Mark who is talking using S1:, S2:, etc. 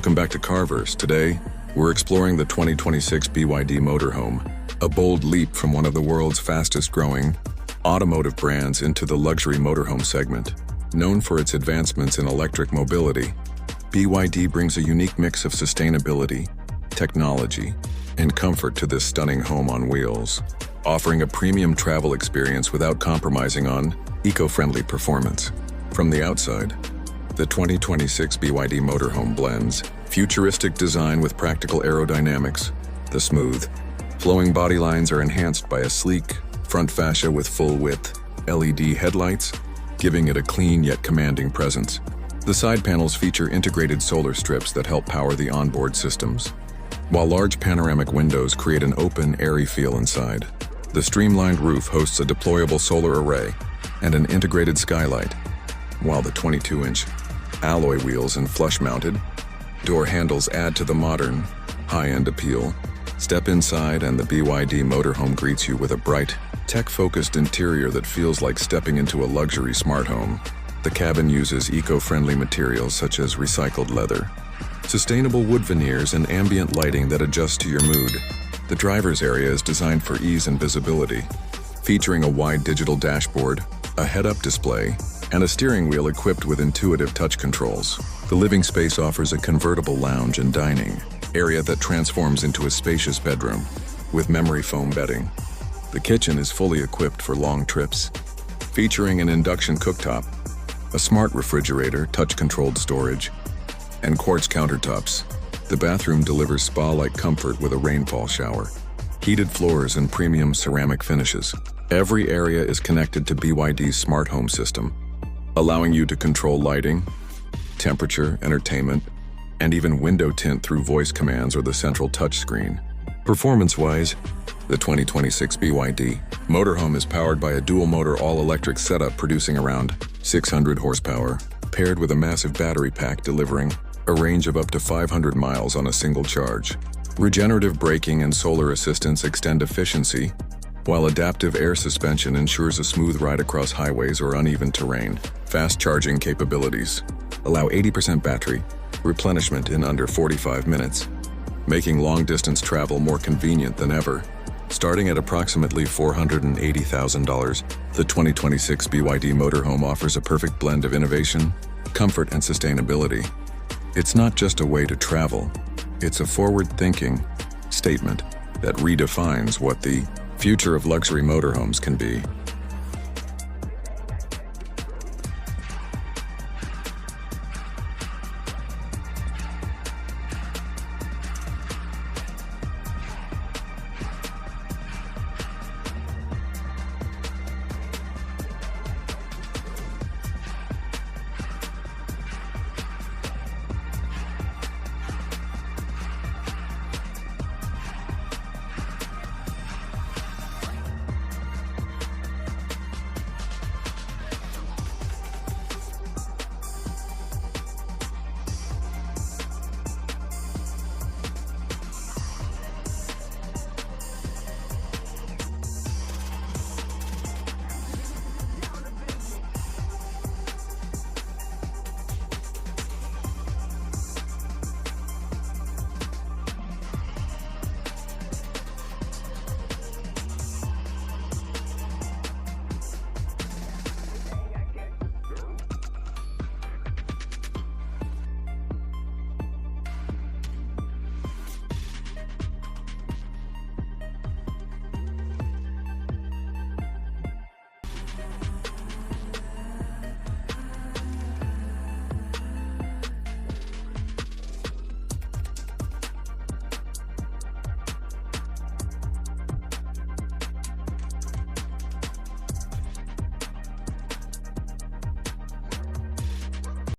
S1: Welcome back to Carverse. Today, we're exploring the 2026 BYD Motorhome, a bold leap from one of the world's fastest-growing automotive brands into the luxury motorhome segment. Known for its advancements in electric mobility, BYD brings a unique mix of sustainability, technology, and comfort to this stunning home on wheels, offering a premium travel experience without compromising on eco-friendly performance. From the outside, the 2026 BYD Motorhome blends futuristic design with practical aerodynamics. The smooth, flowing body lines are enhanced by a sleek front fascia with full-width LED headlights, giving it a clean yet commanding presence. The side panels feature integrated solar strips that help power the onboard systems, while large panoramic windows create an open, airy feel inside. The streamlined roof hosts a deployable solar array and an integrated skylight, while the 22-inch alloy wheels and flush-mounted door handles add to the modern, high-end appeal. Step inside and the BYD Motorhome greets you with a bright, tech-focused interior that feels like stepping into a luxury smart home. The cabin uses eco-friendly materials such as recycled leather, sustainable wood veneers, and ambient lighting that adjusts to your mood. The driver's area is designed for ease and visibility, featuring a wide digital dashboard, a head-up display, and a steering wheel equipped with intuitive touch controls. The living space offers a convertible lounge and dining area that transforms into a spacious bedroom with memory foam bedding. The kitchen is fully equipped for long trips, featuring an induction cooktop, a smart refrigerator, touch-controlled storage, and quartz countertops. The bathroom delivers spa-like comfort with a rainfall shower, heated floors, and premium ceramic finishes. Every area is connected to BYD's smart home system, allowing you to control lighting, temperature, entertainment, and even window tint through voice commands or the central touchscreen. Performance-wise, the 2026 BYD Motorhome is powered by a dual-motor all-electric setup producing around 600 horsepower, paired with a massive battery pack delivering a range of up to 500 miles on a single charge. Regenerative braking and solar assistance extend efficiency, while adaptive air suspension ensures a smooth ride across highways or uneven terrain. Fast charging capabilities allow 80% battery replenishment in under 45 minutes, making long-distance travel more convenient than ever. Starting at approximately $480,000, the 2026 BYD Motorhome offers a perfect blend of innovation, comfort, and sustainability. It's not just a way to travel, it's a forward-thinking statement that redefines what the future of luxury motorhomes can be.